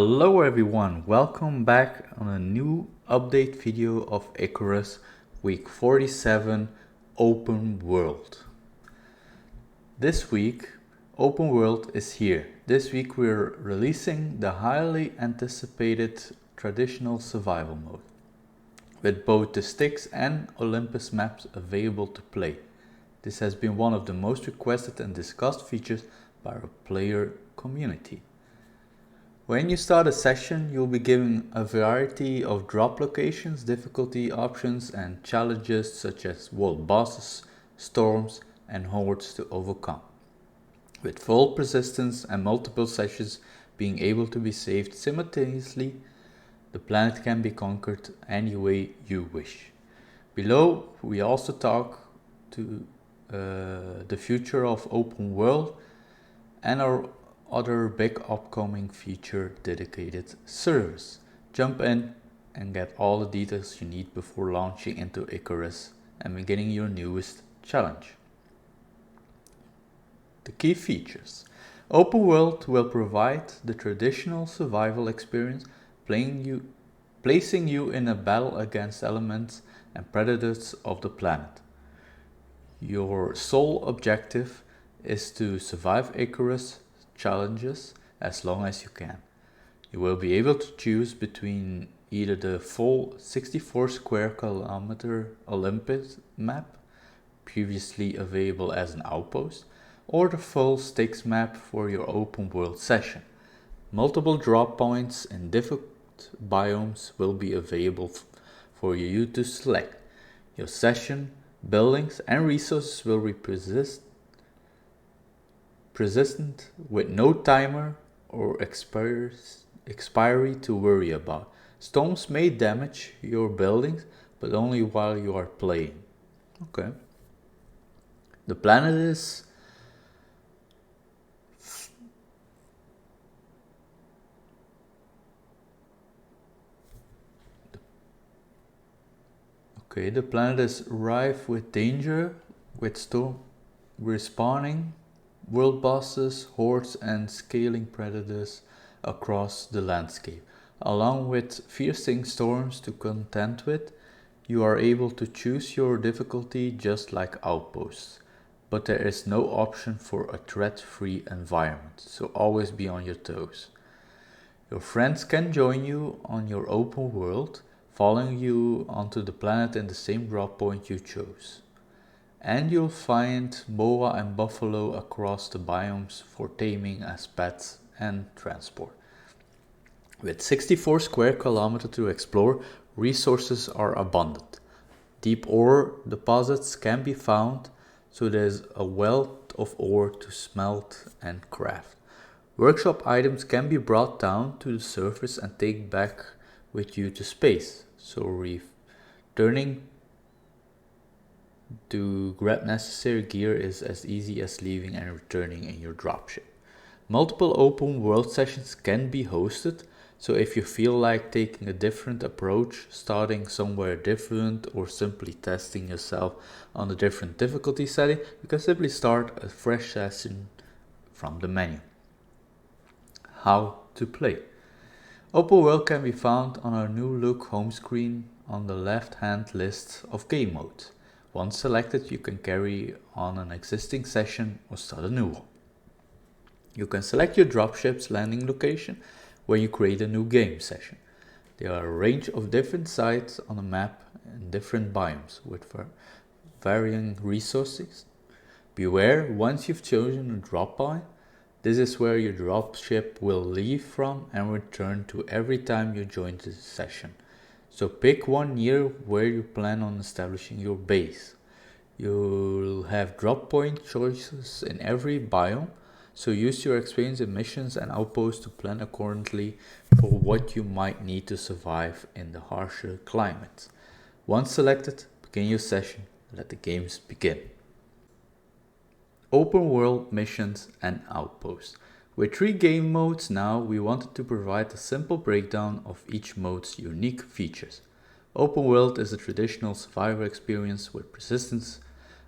Hello everyone, welcome back on a new update video of Icarus week 47 Open World. This week, Open World is here. This week we're releasing the highly anticipated traditional survival mode, with both the Styx and Olympus maps available to play. This has been one of the most requested and discussed features by our player community. When you start a session, you'll be given a variety of drop locations, difficulty options, and challenges such as world bosses, storms, and hordes to overcome. With full persistence and multiple sessions being able to be saved simultaneously, the planet can be conquered any way you wish. Below, we also talk to the future of open world and our other big upcoming feature dedicated service. Jump in and get all the details you need before launching into Icarus and beginning your newest challenge. The key features. Open World will provide the traditional survival experience, placing you in a battle against elements and predators of the planet. Your sole objective is to survive Icarus challenges as long as you can. You will be able to choose between either the full 64 square kilometer Olympus map, previously available as an outpost, or the full Styx map for your open world session. Multiple drop points in different biomes will be available for you to select. Your session, buildings, and resources will be persistent with no timer or expiry to worry about. Storms may damage your buildings, but only while you are playing. Okay. The planet is rife with danger, with storm respawning, world bosses, hordes, and scaling predators across the landscape. Along with fiercing storms to contend with, you are able to choose your difficulty just like outposts. But there is no option for a threat-free environment, so always be on your toes. Your friends can join you on your open world, following you onto the planet in the same drop point you chose. And you'll find boa and buffalo across the biomes for taming as pets and transport. With 64 square kilometers to explore, resources are abundant. Deep ore deposits can be found, so there's a wealth of ore to smelt and craft. Workshop items can be brought down to the surface and taken back with you to space, so returning to grab necessary gear is as easy as leaving and returning in your dropship. Multiple open world sessions can be hosted, so if you feel like taking a different approach, starting somewhere different, or simply testing yourself on a different difficulty setting, you can simply start a fresh session from the menu. How to play. Open World can be found on our new look home screen on the left hand list of game modes. Once selected, you can carry on an existing session or start a new one. You can select your dropship's landing location when you create a new game session. There are a range of different sites on the map and different biomes with varying resources. Beware, once you've chosen a drop point, this is where your dropship will leave from and return to every time you join the session. So pick one near where you plan on establishing your base. You'll have drop point choices in every biome, so use your experience in missions and outposts to plan accordingly for what you might need to survive in the harsher climates. Once selected, begin your session, let the games begin. Open world missions and outposts. With 3 game modes now, we wanted to provide a simple breakdown of each mode's unique features. Open world is a traditional survival experience with persistence,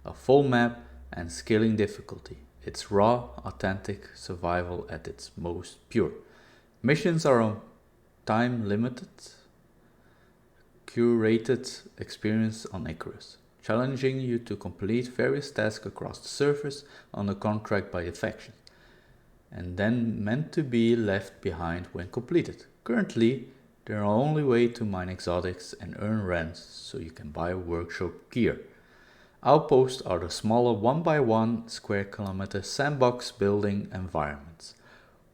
a full map, and scaling difficulty. It's raw, authentic survival at its most pure. Missions are on time limited, curated experience on Icarus, challenging you to complete various tasks across the surface on a contract by the faction, and then meant to be left behind when completed. Currently, there are only way to mine exotics and earn rents so you can buy workshop gear. Outposts are the smaller 1x1 square kilometer sandbox building environments,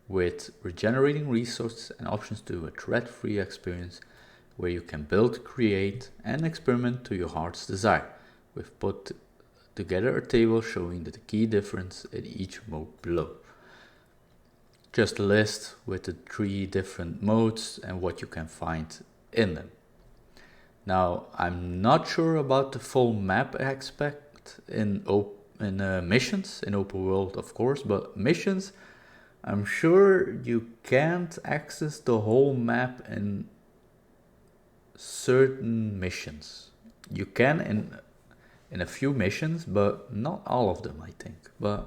with regenerating resources and options to a threat-free experience where you can build, create, and experiment to your heart's desire. We've put together a table showing the key difference in each mode below. Just a list with the 3 different modes and what you can find in them. Now, I'm not sure about the full map aspect in missions, in open world of course, but missions, I'm sure you can't access the whole map in certain missions. You can in a few missions, but not all of them, I think. But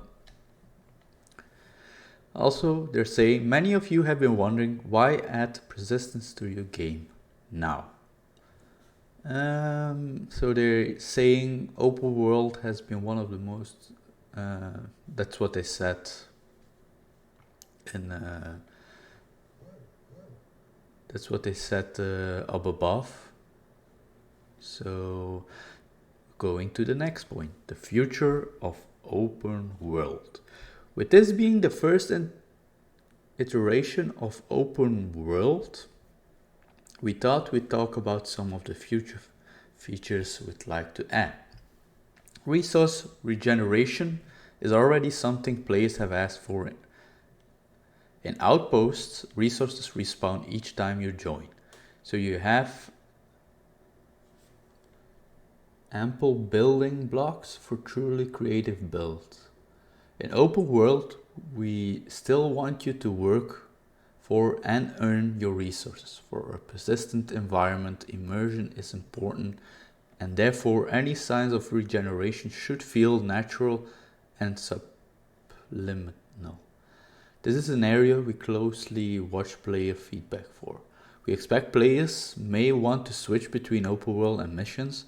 also, they're saying many of you have been wondering why add persistence to your game now. So they're saying open world has been one of the most. That's what they said in. That's what they said up above. So, going to the next point, the future of open world. With this being the first iteration of open world, we thought we'd talk about some of the future features we'd like to add. Resource regeneration is already something players have asked for. In Outposts, resources respawn each time you join, so you have ample building blocks for truly creative builds. In open world, we still want you to work for and earn your resources. For a persistent environment, immersion is important, and therefore any signs of regeneration should feel natural and subliminal. This is an area we closely watch player feedback for. We expect players may want to switch between open world and missions,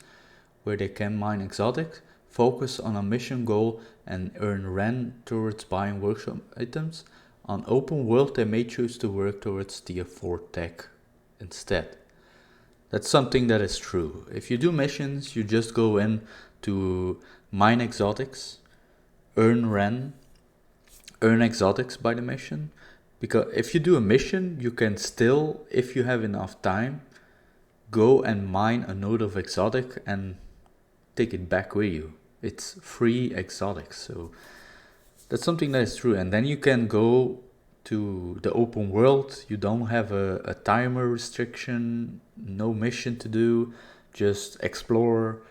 where they can mine exotics, focus on a mission goal, and earn rent towards buying workshop items. On open world, they may choose to work towards tier 4 tech instead. That's something that is true. If you do missions, you just go in to mine exotics, earn rent, earn exotics by the mission. Because if you do a mission, you can still, if you have enough time, go and mine a node of exotic and take it back with you. It's free exotics, so that's something that is true. And then you can go to the open world. You don't have a timer restriction, no mission to do, just explore,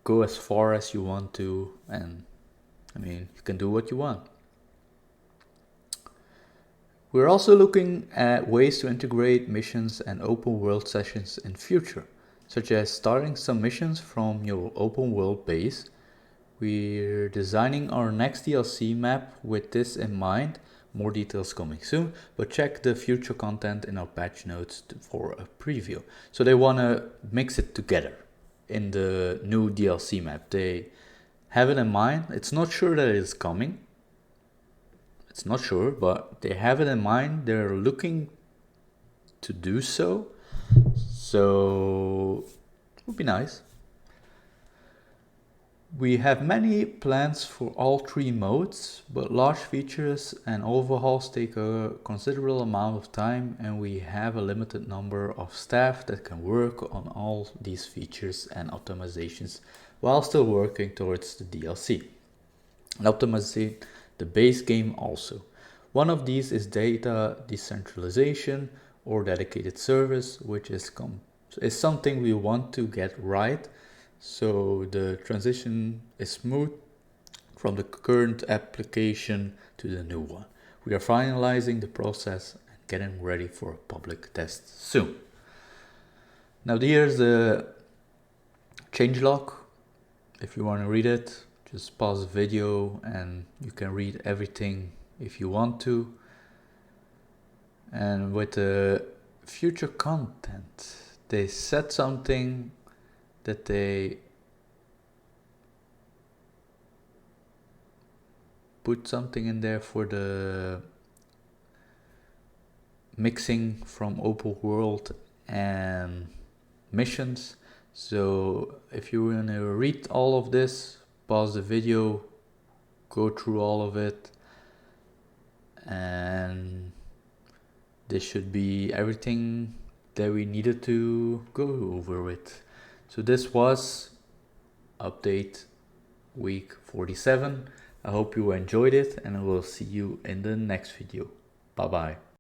go as far as you want to, and I mean, you can do what you want. We're also looking at ways to integrate missions and open world sessions in future, such as starting some missions from your open world base. We're designing our next DLC map with this in mind. More details coming soon, but check the future content in our patch notes for a preview. So they want to mix it together in the new DLC map. They have it in mind. It's not sure that it is coming. It's not sure, but they have it in mind. They're looking to do so. So it would be nice. We have many plans for all 3 modes, but large features and overhauls take a considerable amount of time, and we have a limited number of staff that can work on all these features and optimizations while still working towards the DLC. And optimize the base game also. One of these is data decentralization or dedicated service, which is something we want to get right, so the transition is smooth from the current application to the new one. We are finalizing the process and getting ready for a public test soon. Now here's the changelog. If you want to read it, just pause the video and you can read everything if you want to. And with the future content, they said something that they put something in there for the mixing from open world and missions. So if you want to read all of this, pause the video, go through all of it, and this should be everything that we needed to go over with. So this was update week 47. I hope you enjoyed it, and I will see you in the next video. Bye bye.